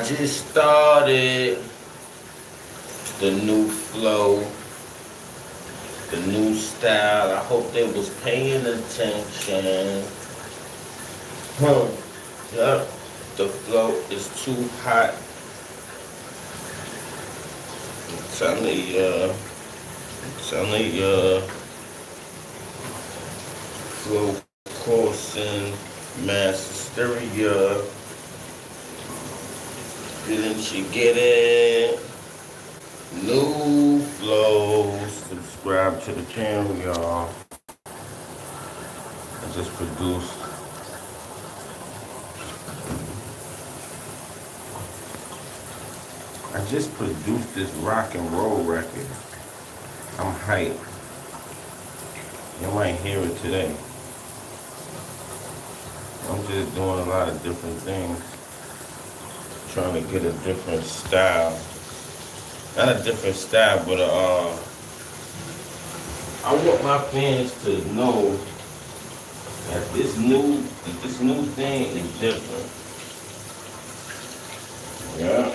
I just started the new flow, the new style. I hope they was paying attention. Yup, the flow is too hot. I'm telling ya, flow coursing, mass hysteria. Didn't you get it? New flows. Subscribe to the channel, y'all. I just produced this rock and roll record. I'm hyped. You might hear it today. I'm just doing a lot of different things. Trying to get a different style. Not a different style, but I want my fans to know that this new thing is different. Yeah.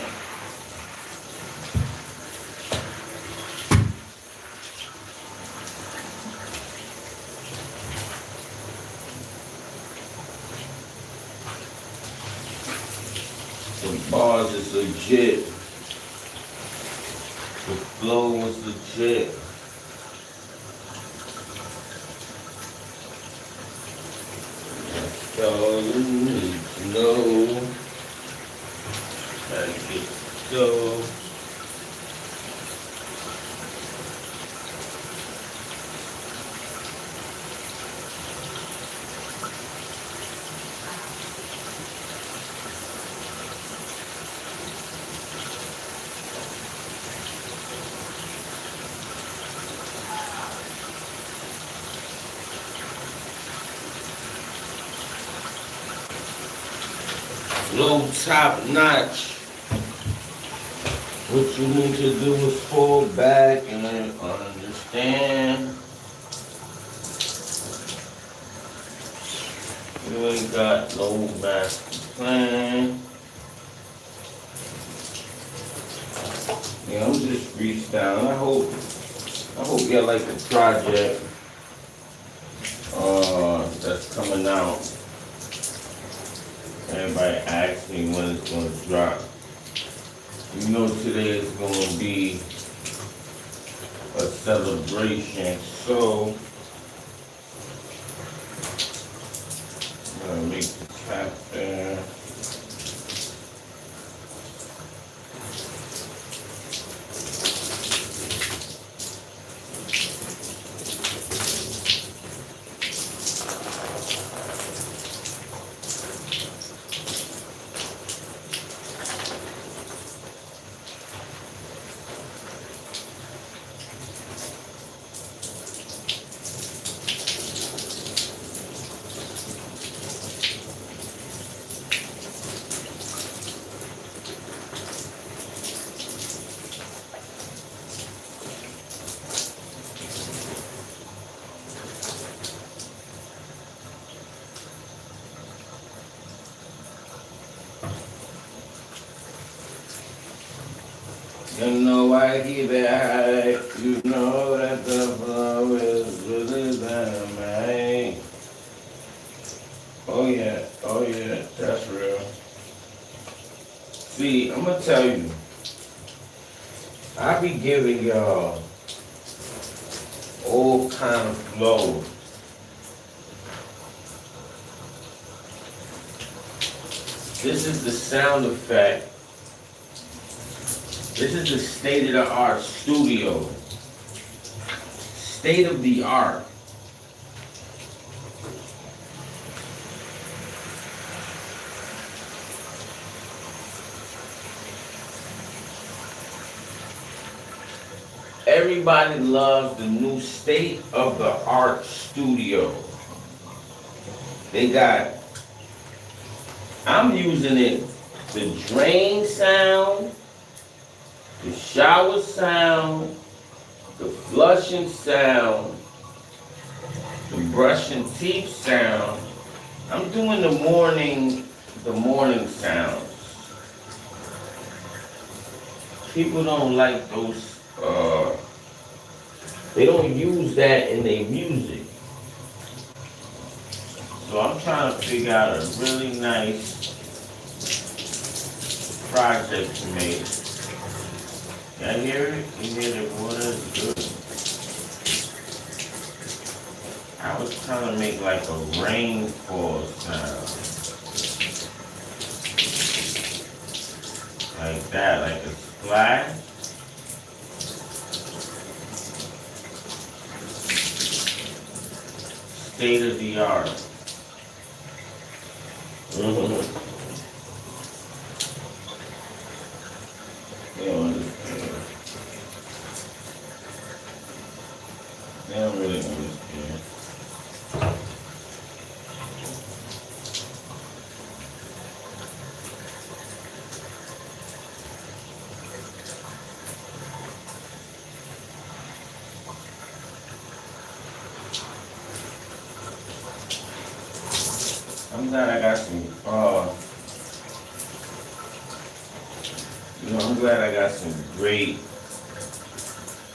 The bars is legit. The flow was legit. That's all you need to know. How to get the dough. Low top notch. What you need to do is fall back and understand. You ain't got no master plan. Yeah, I'm just freestyling. I hope you like the project that's coming out. Everybody asks me when it's going to drop. You know today is going to be a celebration, so I'm going to make the cap there. You know I keep it high, you know that the flow is really dynamite. Oh yeah, that's real. See, I'm gonna tell you, I be giving y'all all kind of flows. This is the sound effect. This is the state-of-the-art studio. State-of-the-art. Everybody loves the new state-of-the-art studio. They got, I'm using it, the drain sound, the shower sound, the flushing sound, the brushing teeth sound. I'm doing the morning sounds. people don't like those, they don't use that in their music. So I'm trying to figure out a really nice project to make. Y'all hear it? You hear the water? It's good. I was trying to make like a rainfall sound. Like that, like a splash. State of the art. They don't understand. They don't really understand. I'm glad I got some, I'm glad I got some great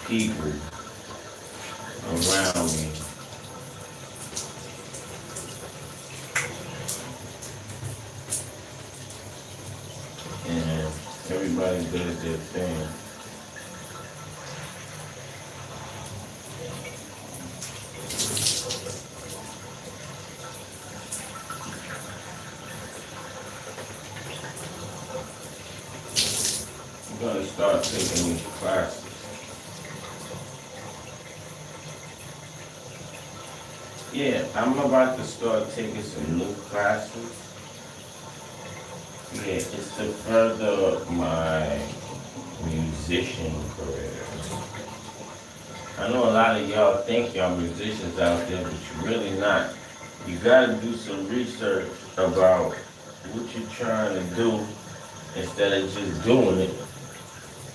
people around me. And everybody does their thing. I'm gonna start taking these classes. Yeah, I'm about to start taking some new classes. Yeah, it's to further my musician career. I know a lot of y'all think y'all musicians out there, but you're really not. You gotta do some research about what you're trying to do instead of just doing it.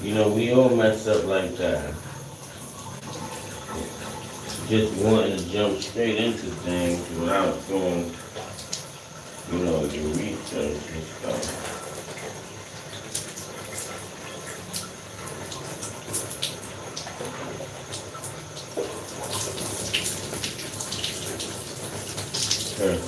We all mess up like that. Just wanting to jump straight into things without doing, your research and stuff. Okay.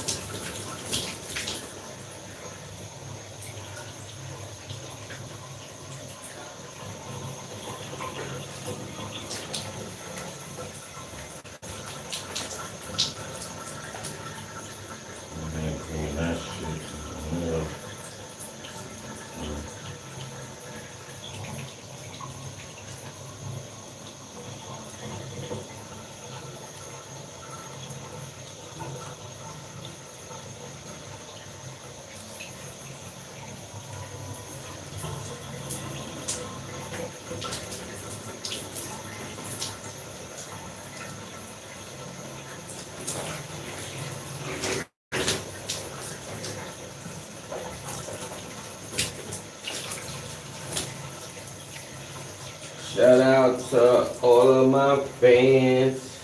Shout out to all of my fans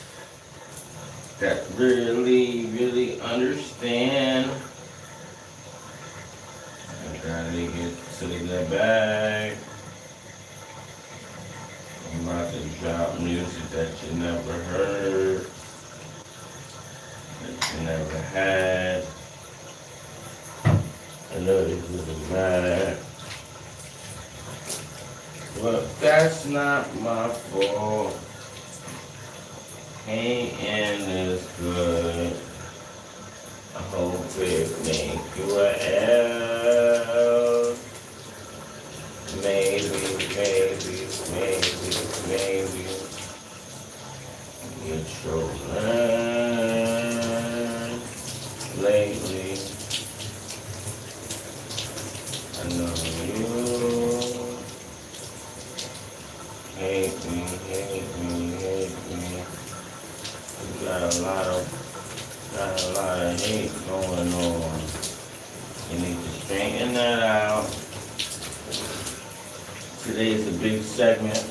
that really, really understand. I gotta get to the bag. I'm about to drop music that you never heard, that you never had. I know this is a bag. But that's not my fault. Ain't as good. I hope it make you else. Maybe. Get your man lately. I know you. Hate me. You got a lot of hate going on. You need to straighten that out. Today is a big segment.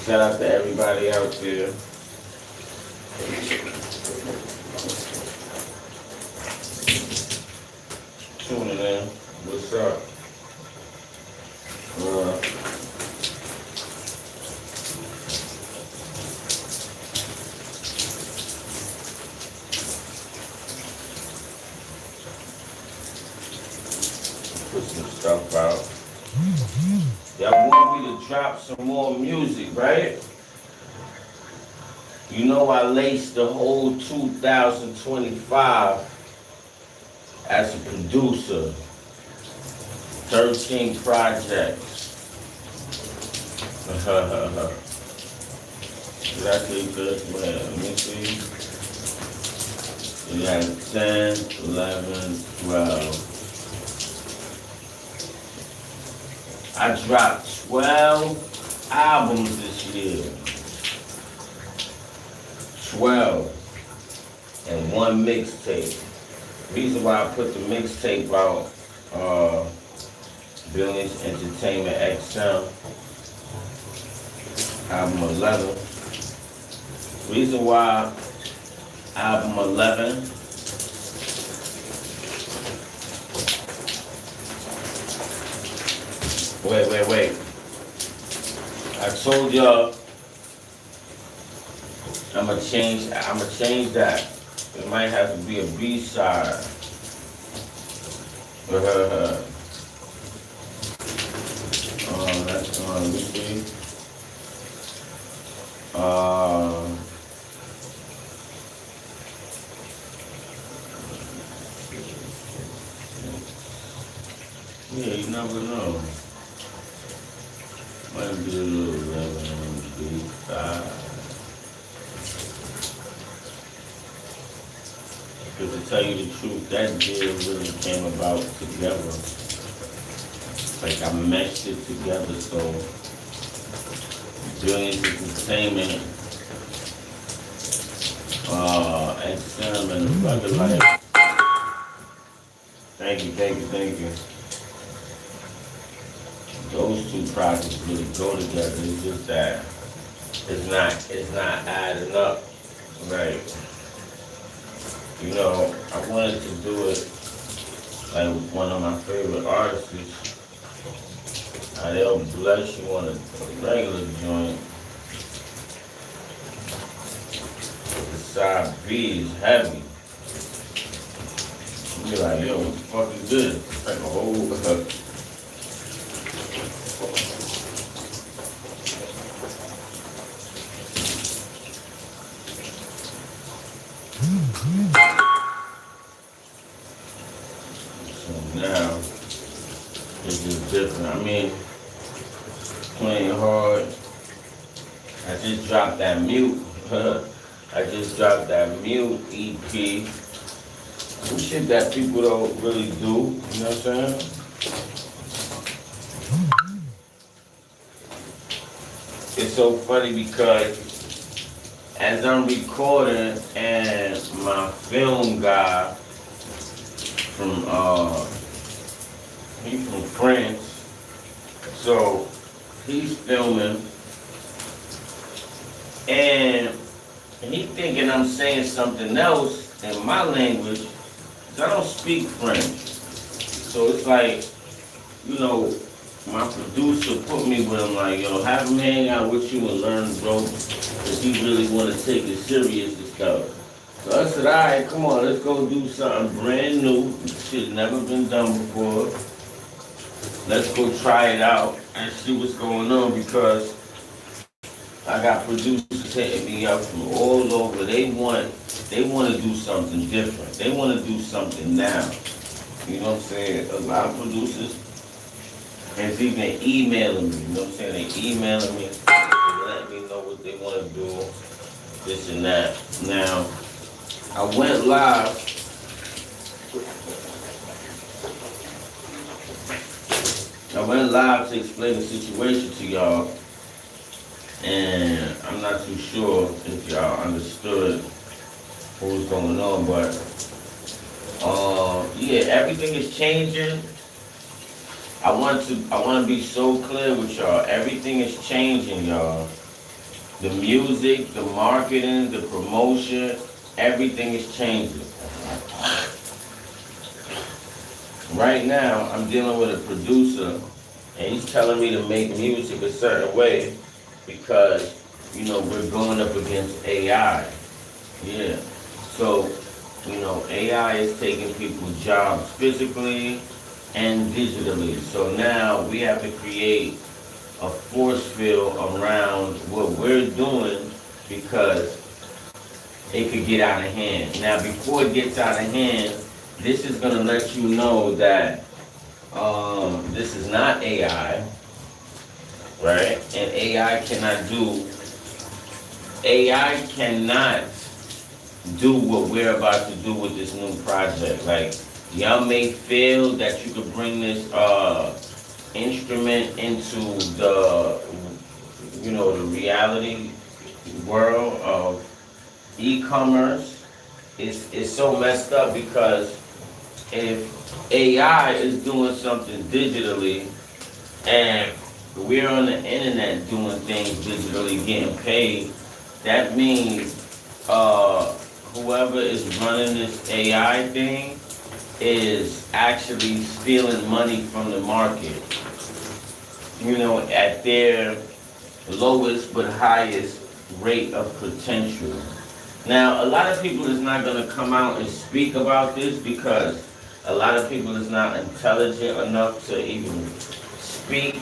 Shout out to everybody out there. Tuning in. What's up? put some stuff out. Y'all want me to drop some more music, right? You know I laced the whole 2025 as a producer. 13 projects. Exactly good. Well, let me see. We got 10, 11, 12. I dropped 12 albums this year. 12. And one mixtape. Reason why I put the mixtape out, Billions Entertainment XM, album 11. Reason why album 11, wait. I told y'all I'ma change that. It might have to be a B-side. That's let me see. Yeah, you never know. Might be a little 11 B-side. Because to tell you the truth, that deal really came about together. Like I meshed it together, so Billions Entertainment, XM and Rugged Life. Thank you. Those two projects really go together. It's just that it's not adding up, right? You know, I wanted to do it like one of my favorite artists. They'll bless you on a regular joint. The side B is heavy. You're like, yo, what the fuck is this? It's like a whole So now, it's just different. I mean, playing hard. I just dropped that Mute. I just dropped that Mute EP. Some shit that people don't really do. You know what I'm saying? It's so funny because as I'm recording and my film guy he's from France, so he's filming, and he thinking I'm saying something else in my language, because I don't speak French. So it's like, you know, my producer put me with him like, yo, have him hang out with you and learn the ropes, because he really want to take it serious and stuff. So I said, all right, come on, let's go do something brand new. Shit never been done before. Let's go try it out and see what's going on, because I got producers hitting me up from all over. They want to do something different. They want to do something now. You know what I'm saying? A lot of producers is even emailing me. You know what I'm saying? They emailing me. They let me know what they want to do, this and that. Now, I went live. I went live to explain the situation to y'all, and I'm not too sure if y'all understood what was going on, but yeah, everything is changing. I want to be so clear with y'all. Everything is changing, y'all. The music, the marketing, the promotion, everything is changing. Right now, I'm dealing with a producer, and he's telling me to make music a certain way because, you know, we're going up against AI. Yeah. So, you know, AI is taking people's jobs physically. and digitally. So now we have to create a force field around what we're doing because it could get out of hand. Now, before it gets out of hand, this is going to let you know that this is not AI, right? And AI cannot do what we're about to do with this new project. Like, y'all may feel that you could bring this instrument into the reality world of e-commerce. It's so messed up because if AI is doing something digitally and we're on the internet doing things digitally, getting paid, that means whoever is running this AI thing is actually stealing money from the market, at their lowest but highest rate of potential. Now, a lot of people is not going to come out and speak about this because a lot of people is not intelligent enough to even speak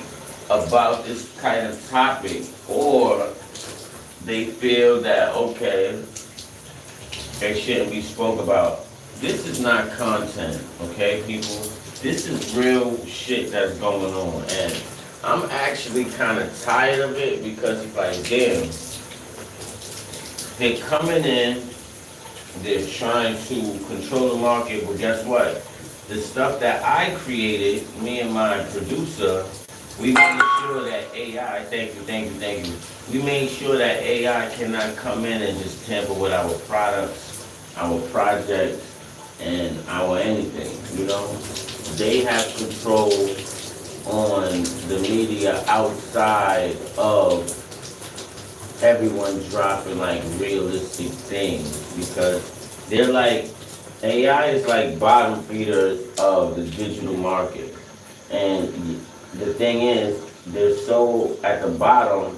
about this kind of topic, or they feel that, okay, it shouldn't be spoke about. This is not content, okay, people? This is real shit that's going on, and I'm actually kind of tired of it because it's like, damn, they're coming in, they're trying to control the market, but guess what? The stuff that I created, me and my producer, we made sure that AI, thank you, we made sure that AI cannot come in and just tamper with our products, our projects, and our anything, They have control on the media outside of everyone dropping like realistic things because they're like, AI is like bottom feeders of the digital market. And the thing is, they're so at the bottom,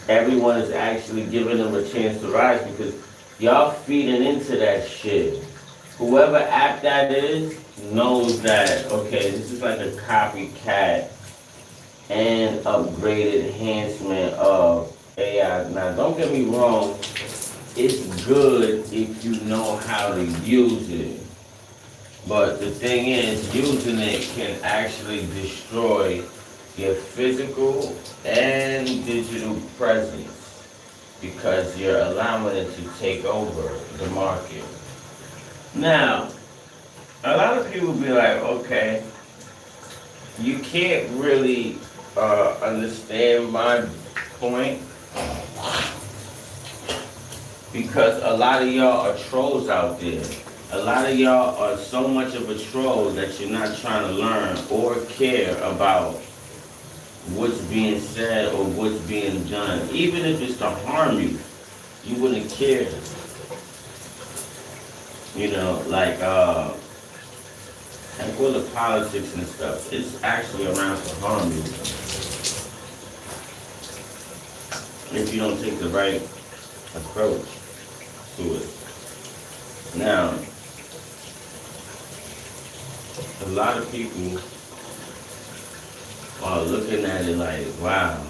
everyone is actually giving them a chance to rise because y'all feeding into that shit. Whoever app that is knows that, okay, this is like a copycat and upgraded enhancement of AI. Now, don't get me wrong, it's good if you know how to use it. But the thing is, using it can actually destroy your physical and digital presence because you're allowing it to take over the market. Now, a lot of people be like, okay, you can't really understand my point because a lot of y'all are trolls out there. A lot of y'all are so much of a troll that you're not trying to learn or care about what's being said or what's being done. Even if it's to harm you, you wouldn't care. Like with the politics and stuff, it's actually around to harm you if you don't take the right approach to it. Now, a lot of people are looking at it like, wow,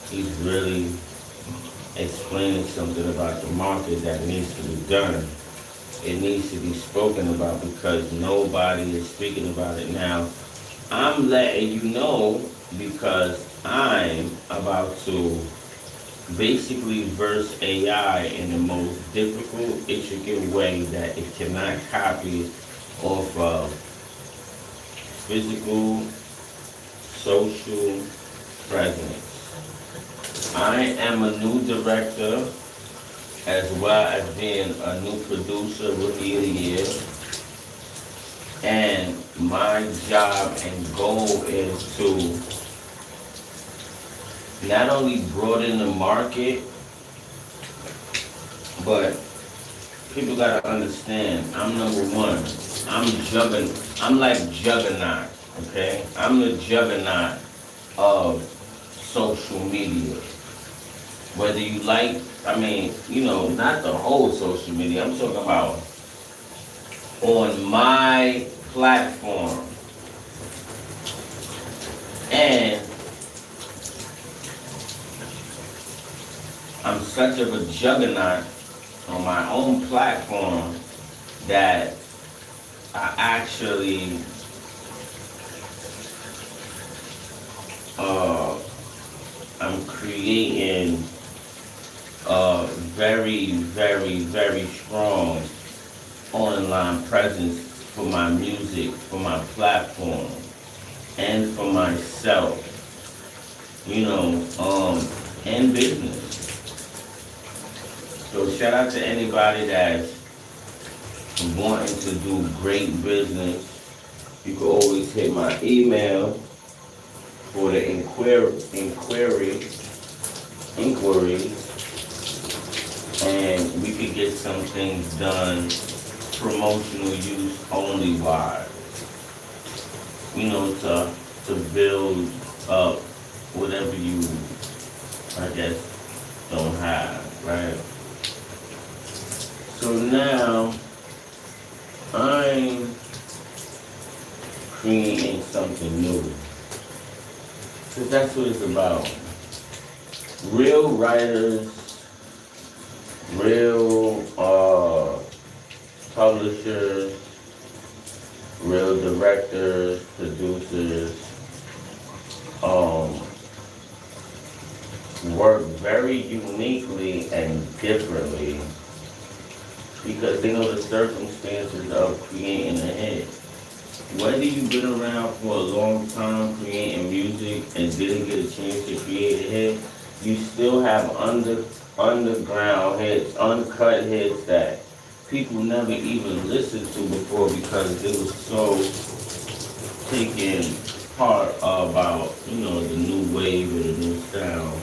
he's really explaining something about the market that needs to be done. It needs to be spoken about because nobody is speaking about it now. I'm letting you know because I'm about to basically verse AI in the most difficult, intricate way that it cannot copy off of physical, social presence. I am a new director as well as being a new producer, Rookie of the Year. And my job and goal is to not only broaden the market, but people gotta understand, I'm number one. I'm like juggernaut, okay? I'm the juggernaut of social media. Whether you like, not the whole social media, I'm talking about on my platform. And I'm such of a juggernaut on my own platform that I actually I'm creating a very, very, very strong online presence for my music, for my platform, and for myself, and business. So shout out to anybody that's wanting to do great business. You can always hit my email for the inquiries, and we could get some things done promotional use only wise. To build up whatever you, I guess, don't have, right? So now I'm creating something new. Because that's what it's about. Real writers, real publishers, real directors, producers, work very uniquely and differently because they know the circumstances of creating a hit. Whether you've been around for a long time creating music and didn't get a chance to create a hit, you still have underground hits, uncut hits that people never even listened to before because it was so taken part about, the new wave or the new sound.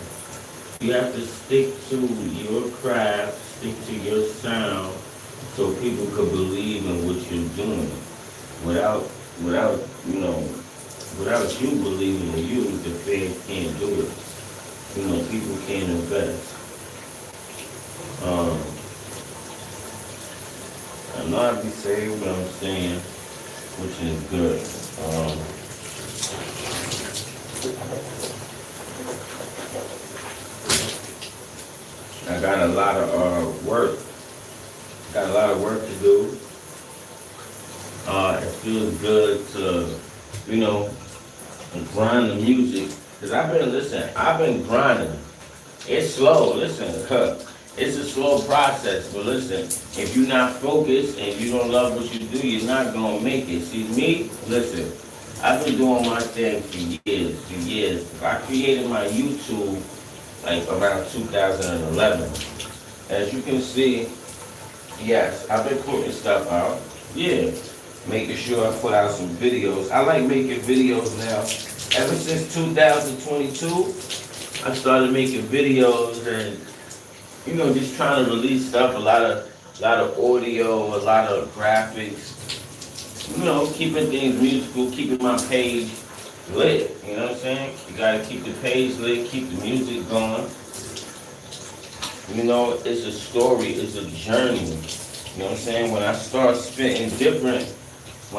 You have to stick to your craft, stick to your sound, so people could believe in what you're doing. Without, without, you know, without you believing in you, the fans can't do it. People can't invest. I know I be saying what I'm saying, which is good. I got a lot of work. Got a lot of work to do. It feels good to, grind the music. Cause I've been grinding. It's slow, listen, it's a slow process, but listen, if you're not focused and you don't love what you do, you're not gonna make it. See me, listen, I've been doing my thing for years. I created my YouTube like around 2011. As you can see, yes, I've been putting stuff out. Yeah, making sure I put out some videos. I like making videos now. Ever since 2022, I started making videos and, just trying to release stuff, a lot of audio, a lot of graphics, keeping things musical, keeping my page lit, you know what I'm saying? You gotta keep the page lit, keep the music going. It's a story, it's a journey. You know what I'm saying? When I start spitting different, a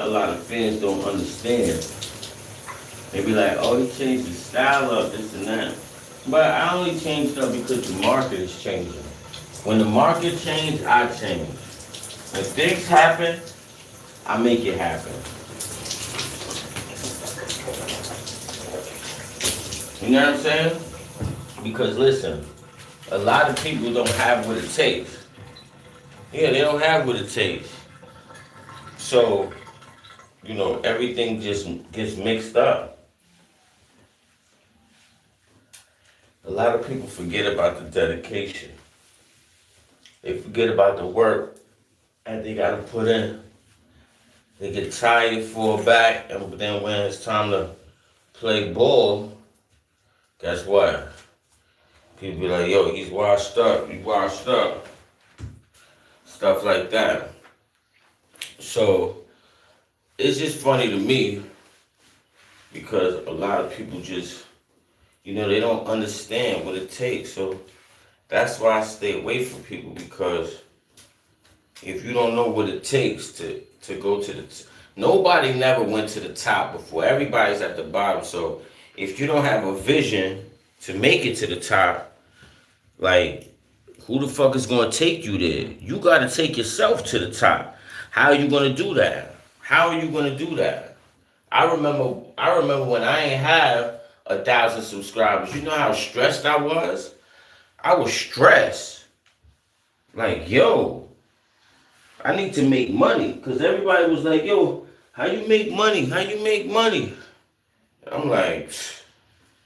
lot of fans don't understand. They be like, oh, he changed his style up, this and that. But I only changed up because the market is changing. When the market changes, I change. When things happen, I make it happen. You know what I'm saying? Because listen, a lot of people don't have what it takes. Yeah, they don't have what it takes. So, everything just gets mixed up. A lot of people forget about the dedication. They forget about the work that they gotta put in. They get tired, fall back, and then when it's time to play ball, guess what? People be like, yo, he's washed up. Stuff like that. So, it's just funny to me because a lot of people just, they don't understand what it takes. So, that's why I stay away from people because if you don't know what it takes to go to the nobody never went to the top before. Everybody's at the bottom. So if you don't have a vision to make it to the top, like who the fuck is gonna take you there? You gotta take yourself to the top. How are you gonna do that? How are you gonna do that? I remember when I ain't have 1,000 subscribers. You know how stressed I was? I was stressed. Like, yo, I need to make money. Cause everybody was like, yo, how you make money? How you make money? I'm like,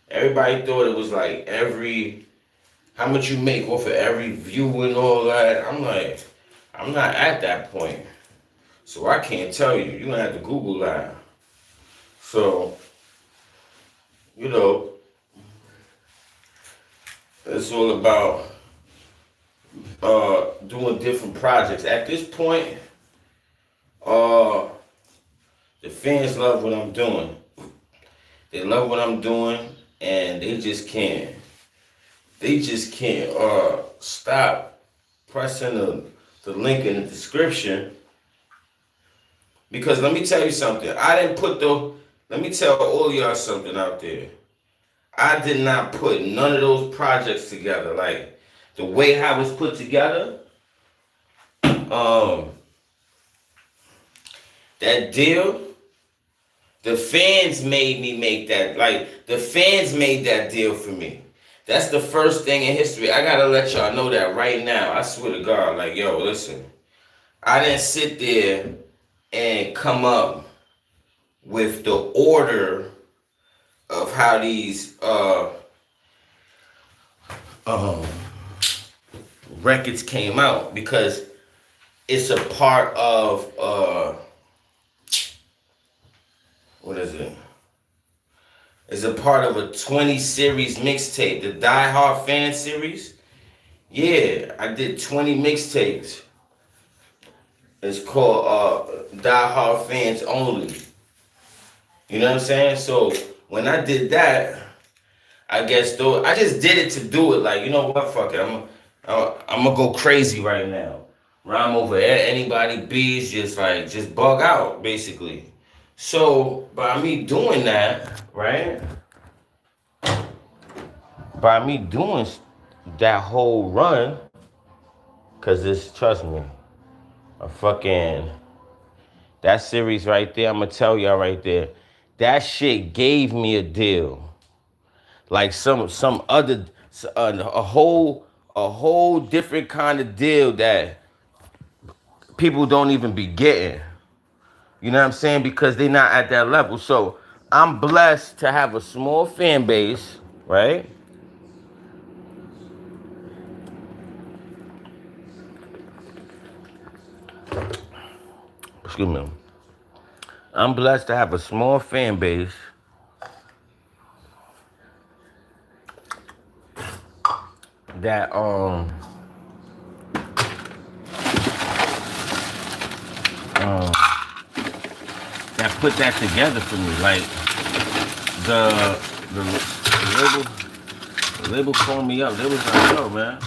everybody thought it was like how much you make off of every view and all that. I'm like, I'm not at that point. So I can't tell you. You're gonna have to Google that. So, you know, it's all about doing different projects. At this point, uh the fans love what I'm doing. They love what I'm doing and they just can't stop pressing the link in the description. Because let me tell you something. Let me tell all of y'all something out there. I did not put none of those projects together. Like the way how it's put together, um, that deal, the fans made me make that. Like the fans made that deal for me. That's the first thing in history. I gotta let y'all know that right now. I swear to God, like, yo, listen. I didn't sit there and come up with the order of how these um, records came out because it's a part of what is it? It's a part of a 20 series mixtape, the Die Hard Fan series. Yeah, I did 20 mixtapes. It's called Die Hard Fans Only. You know what I'm saying? So when I did that, I guess though I just did it to do it. Like, you know what? Fuck it. I'm gonna go crazy right now. Rhyme over anybody beats, just bug out basically. So by me doing that, right? By me doing that whole run, cause this, trust me, a fucking that series right there. I'm gonna tell y'all right there. That shit gave me a deal. Like some other a whole different kind of deal that people don't even be getting. You know what I'm saying? Because they're not at that level. So I'm blessed to have a small fan base, right? Excuse me. I'm blessed to have a small fan base that um that put that together for me. Like the the label called me up. They was like, yo, man,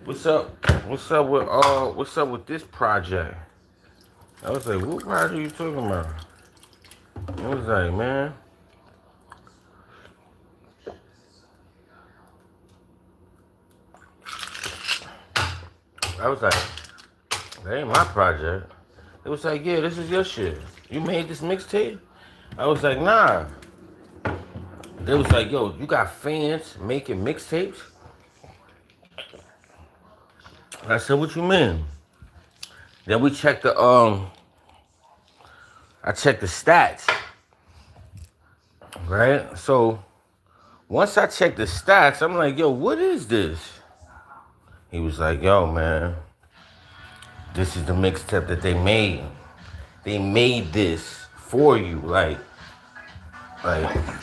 what's up? What's up with this project? I was like, what project are you talking about? I was like, man, I was like, that ain't my project. It was like, yeah, this is your shit. You made this mixtape? I was like, nah. They was like, yo, you got fans making mixtapes? I said, what you mean? Then we checked I checked the stats, right? So once I checked the stats, I'm like, yo, what is this? He was like, yo, man, this is the mixtape that they made. They made this for you. Like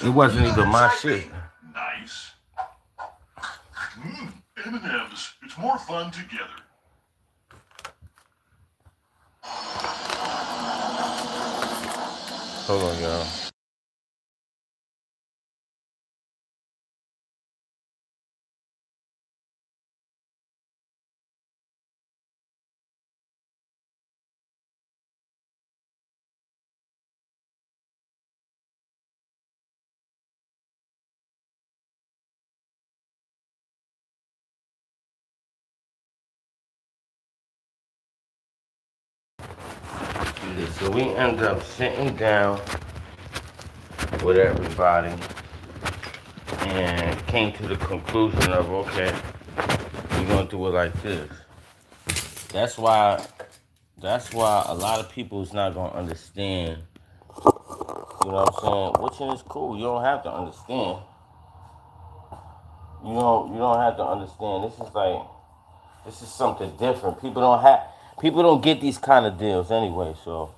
it wasn't even my shit. Nice. M&M's. It's more fun together. Hold on, y'all. So we end up sitting down with everybody and came to the conclusion of, okay, we're gonna do it like this. That's why a lot of people is not gonna understand. You know what I'm saying? Which is cool. You don't have to understand. You don't have to understand. This is something different. People don't get these kind of deals anyway. So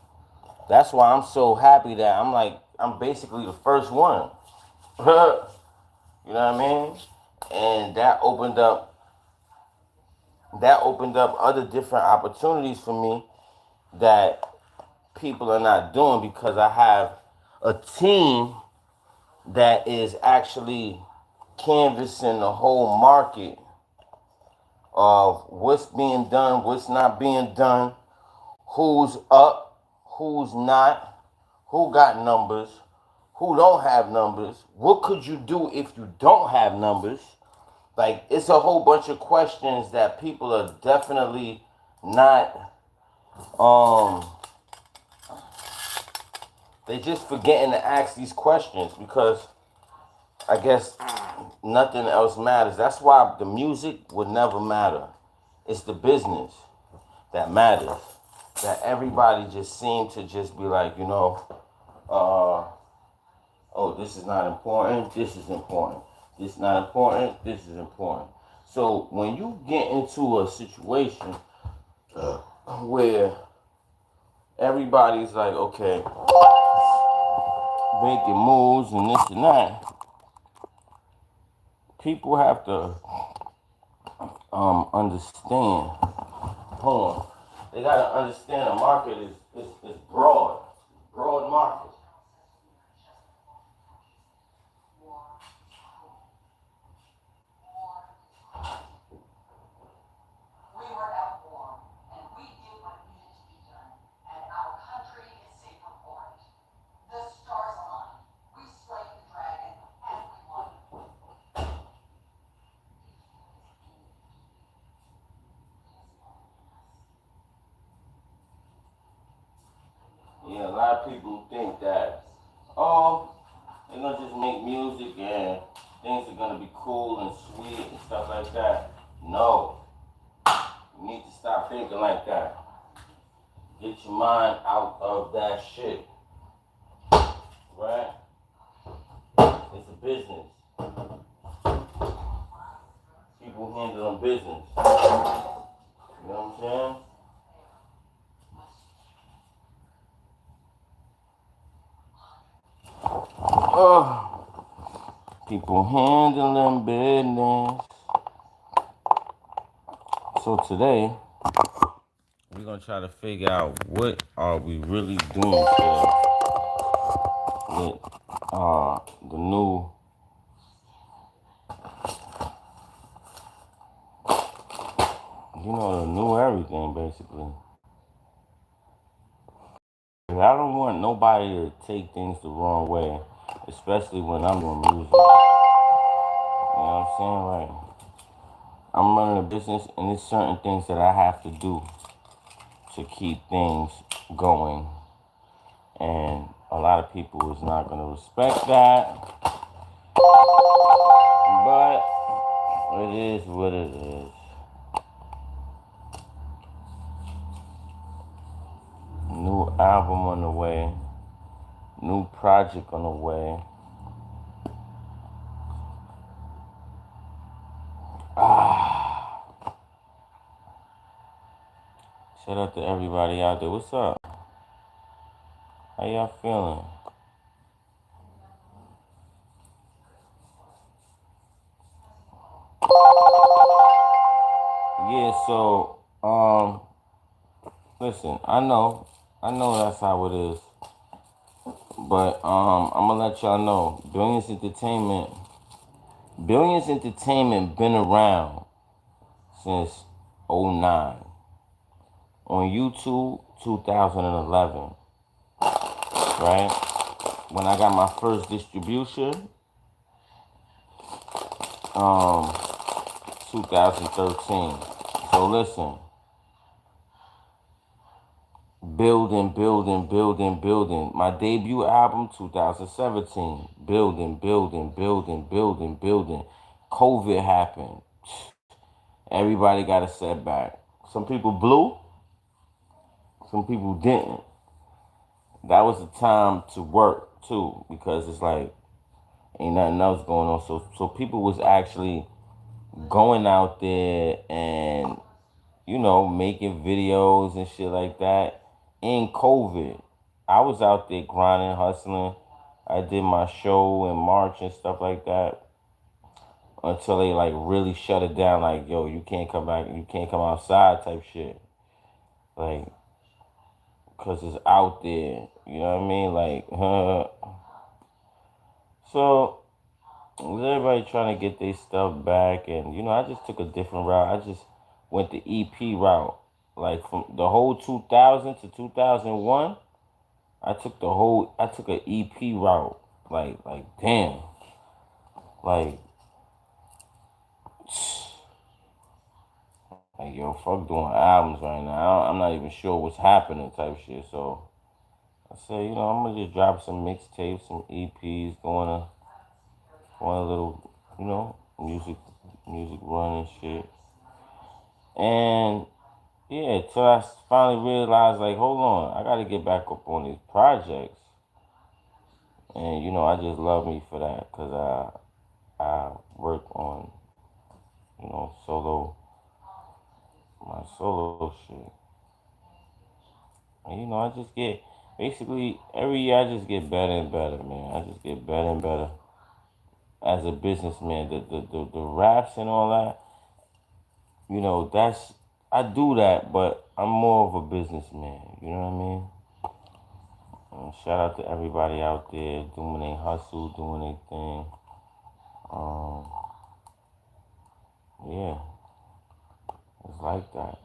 that's why I'm so happy that I'm basically the first one. You know what I mean? And that opened up other different opportunities for me that people are not doing, because I have a team that is actually canvassing the whole market of what's being done, what's not being done, who's up, who's not, who got numbers, who don't have numbers, what could you do if you don't have numbers. Like, it's a whole bunch of questions that people are definitely not, they just forgetting to ask these questions, because I guess nothing else matters. That's why the music would never matter. It's the business that matters. That everybody just seemed to just be like, oh, this is not important, this is important. This is not important, this is important. So when you get into a situation where everybody's like, okay, making moves and this and that, people have to understand. Hold on. They gotta understand the market is broad. Broad market. Yeah, a lot of people think that, oh, they're gonna just make music and things are gonna be cool and sweet and stuff like that. No, you need to stop thinking like that. Get your mind out of that shit, right? It's a business. People handling business. You know what I'm saying? People handling business. So today, we're gonna try to figure out what are we really doing today with the new, the new everything basically. I don't want nobody to take things the wrong way, especially when I'm doing music. You know what I'm saying? Like, I'm running a business, and there's certain things that I have to do to keep things going. And a lot of people is not going to respect that. But it is what it is. New album on the way. New project on the way. Shout out to everybody out there. What's up? How y'all feeling? Yeah, so, listen, I know that's how it is. But I'm gonna let y'all know, Billions Entertainment been around since '09. On YouTube, 2011, right? When I got my first distribution, 2013. So listen, building. My debut album, 2017. Building. COVID happened. Everybody got a setback. Some people blew, some people didn't. That was the time to work too, because it's like ain't nothing else going on. So people was actually going out there and making videos and shit like that in COVID. I was out there grinding, hustling. I did my show in March and stuff like that until they like really shut it down. Like, yo, you can't come back, you can't come outside type shit. Like, cause it's out there. You know what I mean? Like, so everybody trying to get their stuff back, and I just took a different route. I just went the EP route. Like from the whole 2000 to 2001, I took an EP route. Like damn, like like yo, fuck doing albums right now. I'm not even sure what's happening type shit. So I said, I'm gonna just drop some mixtapes, some EPs, going a little, music run and shit. And yeah, till I finally realized, like, hold on, I gotta get back up on these projects. And I just love me for that, cause I work on my solo shit. And I just get basically every year I just get better and better, man. I just get better and better as a businessman. The raps and all that, that's I do that, but I'm more of a businessman. You know what I mean? And shout out to everybody out there doing their hustle, doing their thing. Um, yeah, it's like that.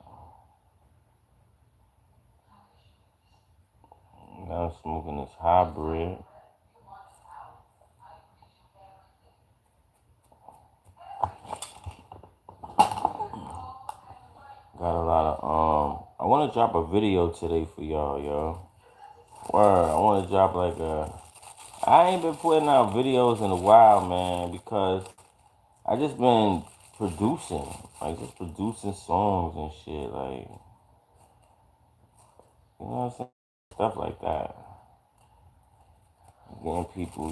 Now I'm smoking this hybrid. Got a lot of I want to drop a video today for y'all, yo. Word, I want to drop like a. I ain't been putting out videos in a while, man, because I just been producing, like just producing songs and shit, like what I'm saying, stuff like that. Getting people,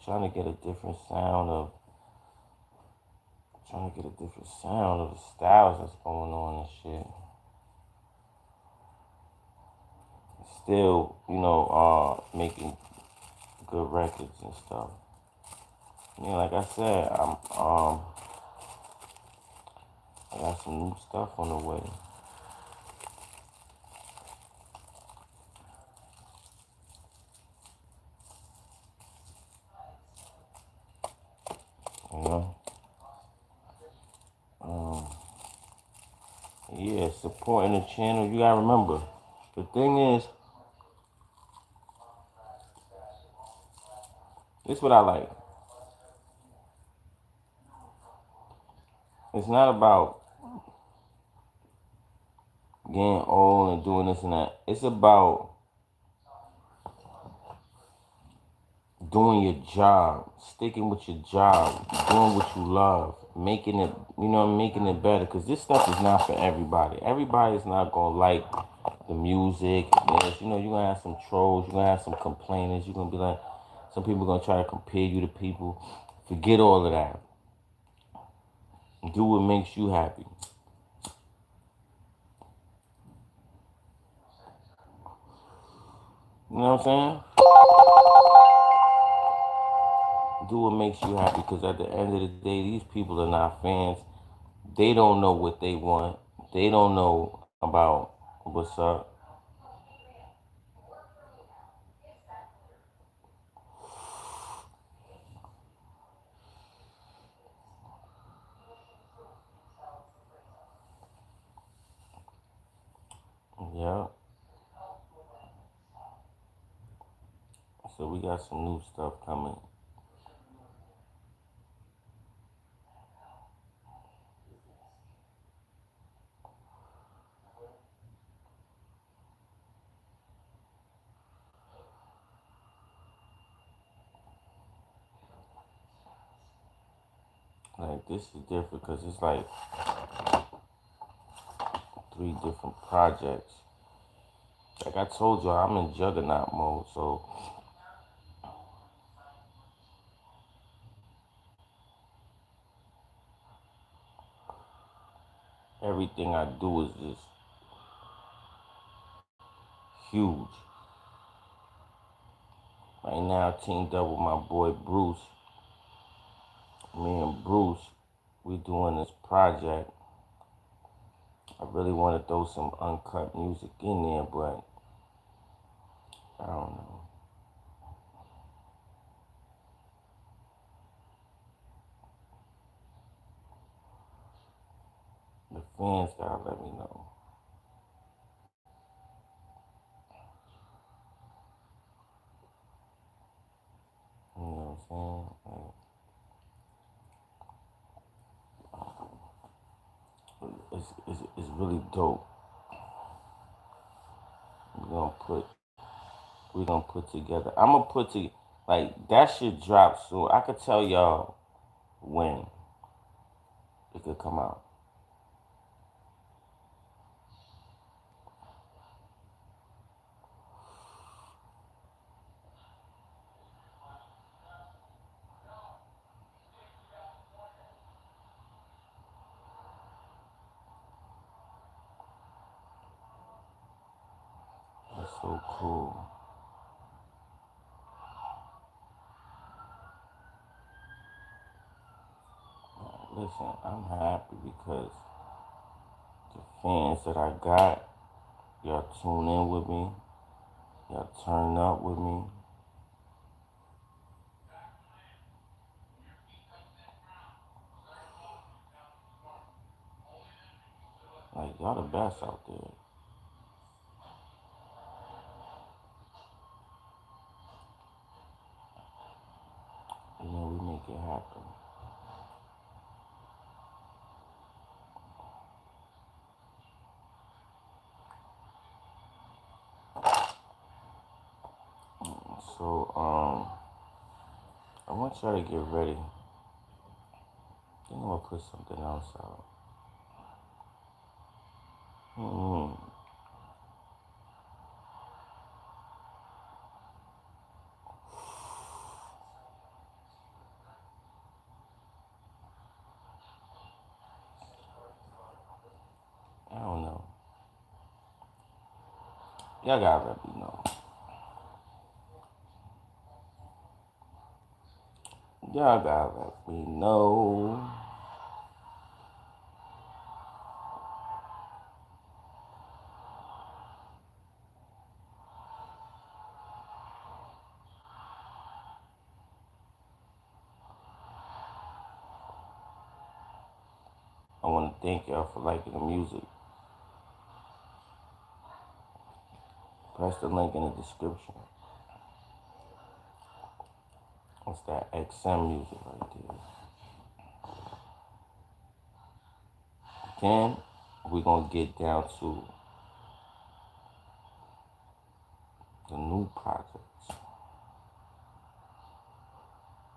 trying to get a different sound of, the styles that's going on and shit. Still, making good records and stuff. Yeah, like I said, I got some new stuff on the way. You know, yeah, supporting the channel. You gotta remember, the thing is, this is what I like. It's not about getting old and doing this and that. It's about doing your job, sticking with your job, doing what you love, making it, making it better. Because this stuff is not for everybody. Everybody's not gonna like the music. Yes, you're gonna have some trolls. You're gonna have some complainers. You're gonna be like, some people are gonna try to compare you to people. Forget all of that. Do what makes you happy. You know what I'm saying? Do what makes you happy, because at the end of the day, these people are not fans. They don't know what they want. They don't know about what's up. Yeah. So we got some new stuff coming. like this is different because it's like 3 different projects. Like I told you, I'm in juggernaut mode, so everything I do is just huge. Right now, I teamed up with my boy Bruce. Me and Bruce, we doing this project. I really want to throw some uncut music in there, but I don't know. The fans gotta let me know. You know what I'm saying? Like, it's really dope. We're gonna put together. I'm gonna put to like that shit drop soon. I could tell y'all when it could come out. It's so cool. Listen, I'm happy because the fans that I got, y'all tune in with me, y'all turn up with me. Like y'all the best out there. You know, we make it happen. So, I want y'all to get ready. I'm gonna put something else out. Mm-hmm. I don't know. Y'all gotta let me know. Y'all gotta let me know. I want to thank y'all for liking the music. Press the link in the description. It's that XM music right there. Then we're gonna get down to the new projects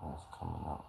that's coming up.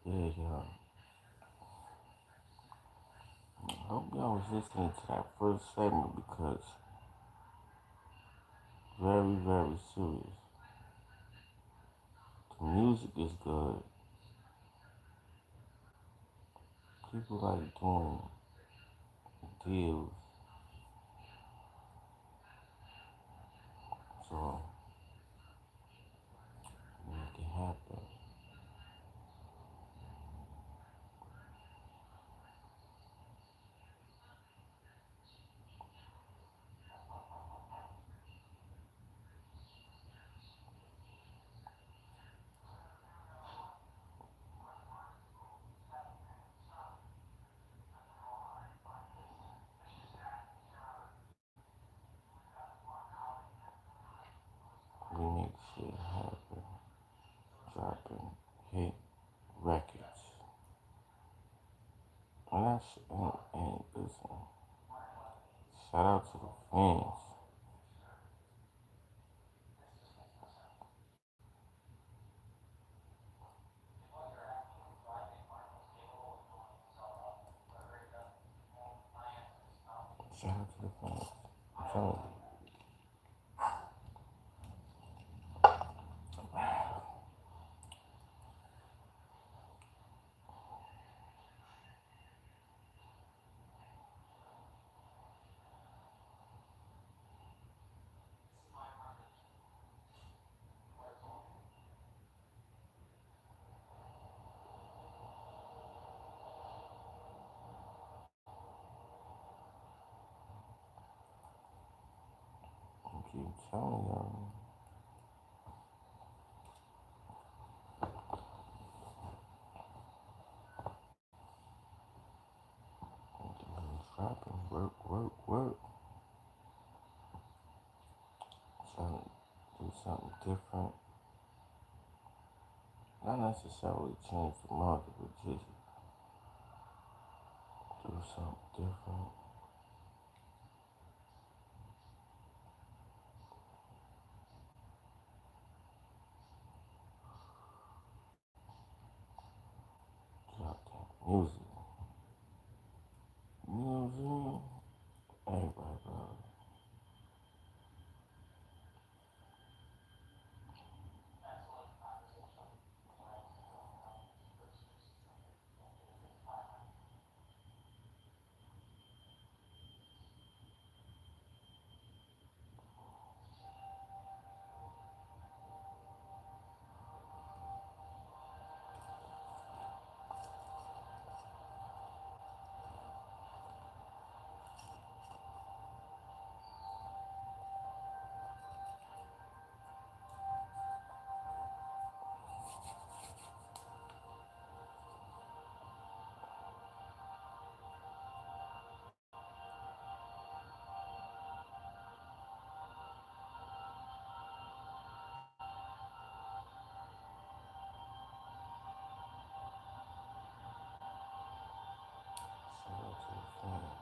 Yeah, y'all. I hope y'all was listening to that first segment because very, very serious. The music is good. People like doing deals. So make it happen. We make shit happen. Dropping hit records. And that's and listen. Shout out to the fans. Shout out to the fans. I'm telling you. I keep telling y'all. Dropping work. Trying to do something different. Not necessarily change the market, but just do something different. Drop that music. You know what I'm saying? Everybody, bro. Shout out to the fans.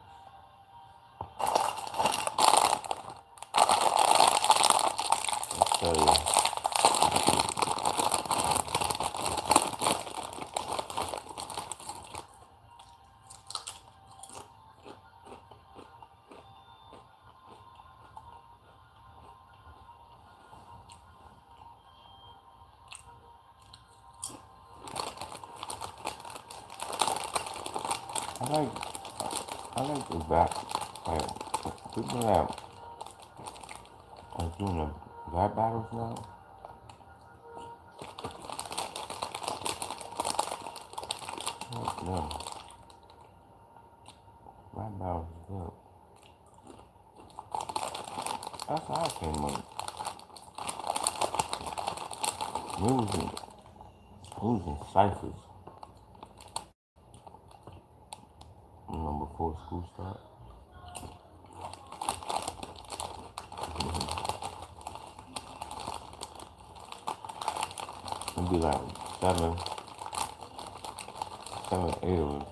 I tell you, I like I like the back, like people that are doing the rap battles now. Yeah, rap battles is good. That's how I came up. We was in ciphers, before school started. It'd be like seven, 8 of us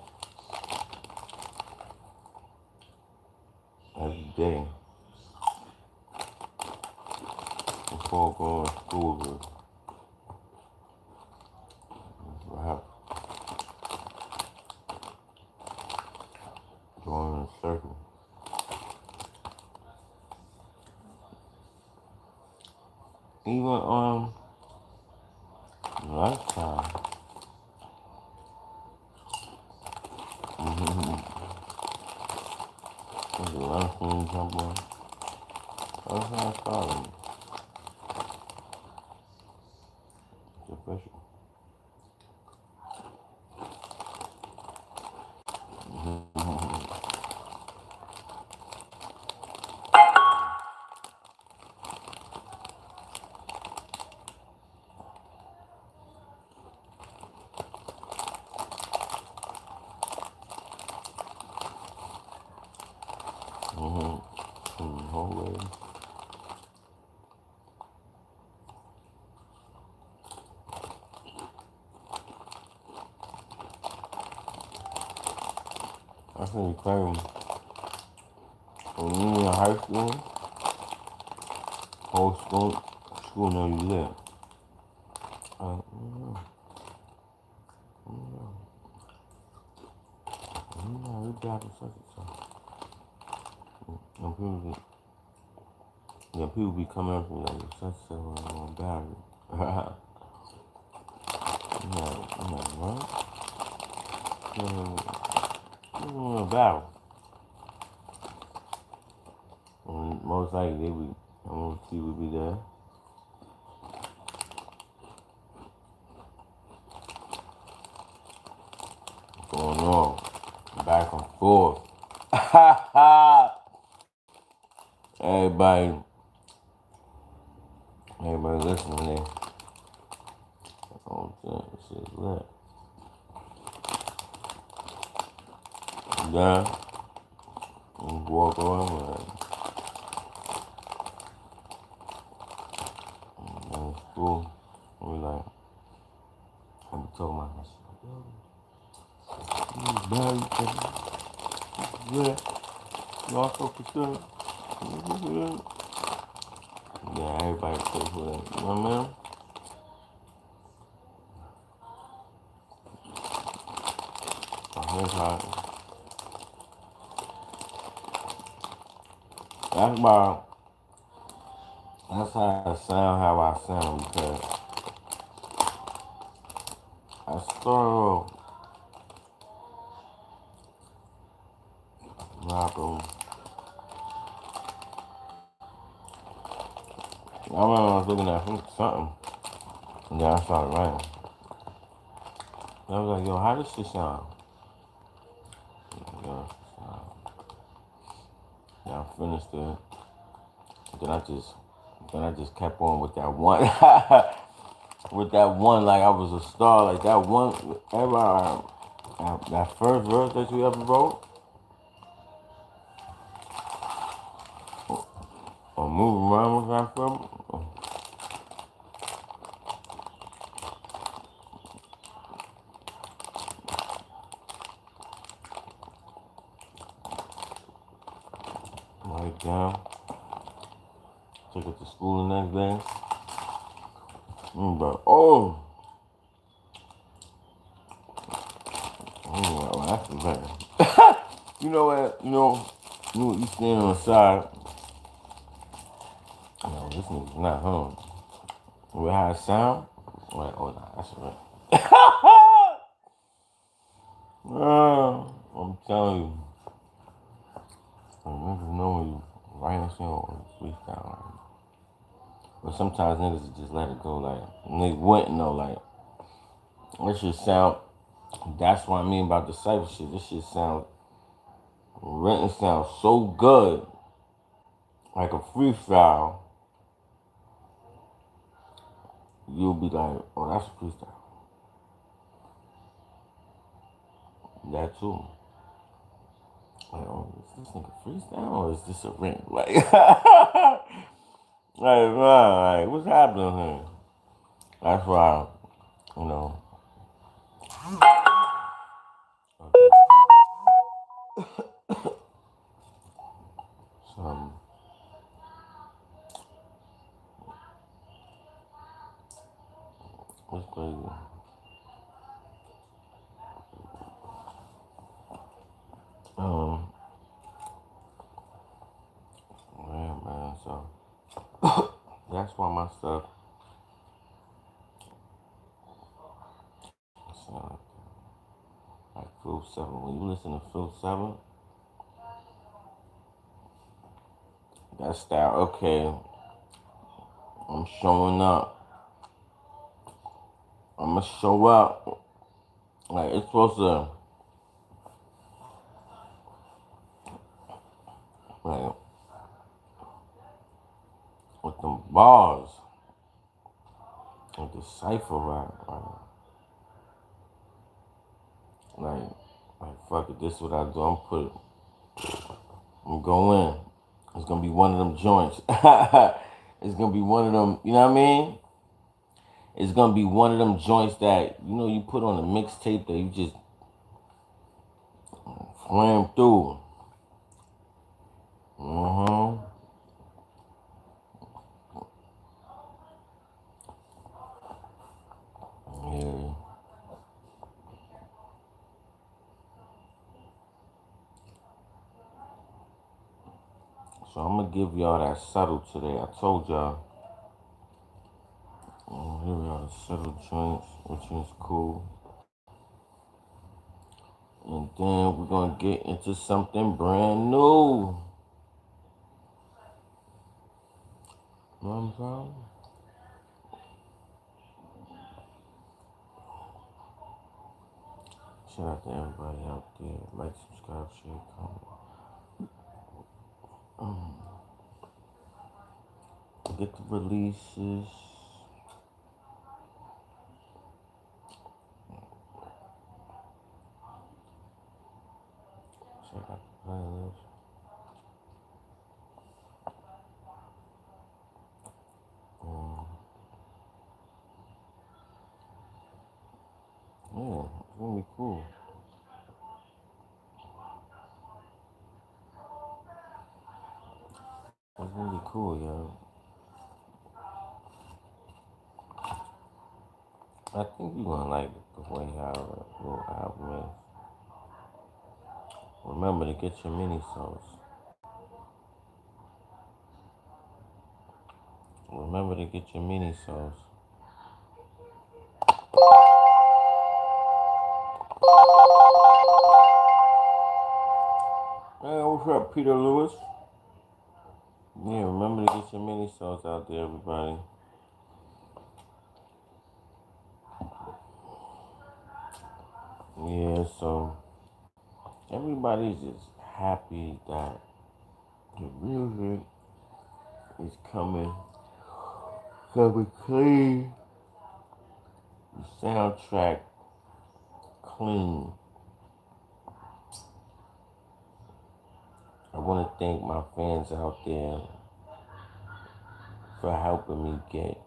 every day before going to school to rap. even lunchtime. There's a lunchroom somewhere. That's how I started. It's official. Hallway. That's really crazy. When you were in high school, whole school know you live. We got such and such. And people be coming up to me like, such and such on battery. I'm like, what? A battle. Most likely they would, I'm gonna see would be there. Going on, back and forth. Everybody listening there. Oh, shit, lit. Done. Walk on, school. We like, I'm talking about this. Yeah. Y'all so concerned. Yeah, everybody plays with it. You know what I mean? Here's how. That's how I sound, how I sound, because I started rapping. I remember I was looking at something, and then I started writing. And I was like, yo, how does this sound? Yeah, I finished it. Then I just kept on with that one. With that one, like I was a star. Like that one, that first verse that you ever wrote, or move around with that film. Write down. Took it to school the next day. But well, that's the better. You know what? You stand on the side. No, this nigga's not home. With how it sound? Like, oh, nah, that's right. I'm telling you. Niggas know when you writing shit or freestyle. But sometimes niggas just let it go. Like, niggas wouldn't know. Like, this shit sound. That's what I mean about the cypher shit. This shit sound. Written sounds so good. Like a freestyle. You'll be like, oh, that's a freestyle. That too. Like, oh, is this nigga freestyle or is this a ring? Like, like, what's happening here? That's why, you know. Some. What's crazy? Yeah, man. So that's why my stuff sound like Phil 7. When you listen to Phil 7, that style, okay, I'm showing up. I'm gonna show up. Like, it's supposed to, like, with them bars, with the cipher rap, like, fuck it, this is what I do. I'm going. It's gonna be one of them joints. It's gonna be one of them, you know what I mean? It's gonna be one of them joints that, you put on a mixtape that you just slam through. Yeah. So I'm gonna give y'all that subtle today. I told y'all. I'm gonna give y'all the subtle joints, which is cool. And then we're gonna get into something brand new. You know what I'm saying? Shout out to everybody out there. Like, subscribe, share, comment. Get the releases. Check out the playlist. Yeah, it's gonna be cool. It's gonna be cool, yo. I think you're gonna like the way how the little album is. Remember to get your mini sauce. Remember to get your mini sauce. Hey, what's up, Peter Lewis? Yeah, remember to get your mini sauce out there, everybody. Yeah, so everybody's just happy that the music is coming clean, the soundtrack clean. I want to thank my fans out there for helping me get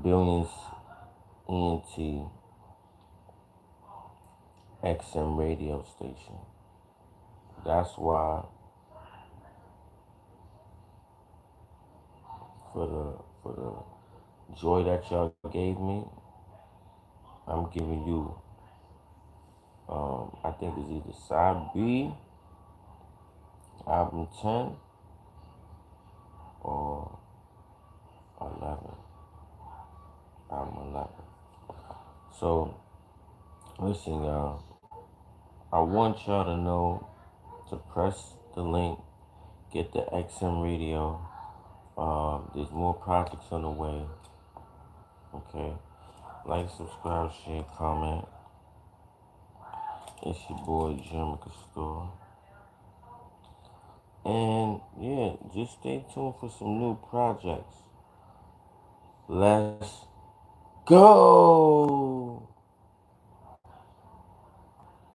Billions ENT XM radio station. That's why for the joy that y'all gave me, I'm giving you I think it's either side B, album 10 or 11. Album 11. So listen, y'all, I want y'all to know to press the link, get the XM radio. There's more projects on the way. Okay. Like, subscribe, share, comment. It's your boy, Jermica Store. And yeah, just stay tuned for some new projects. Let's go!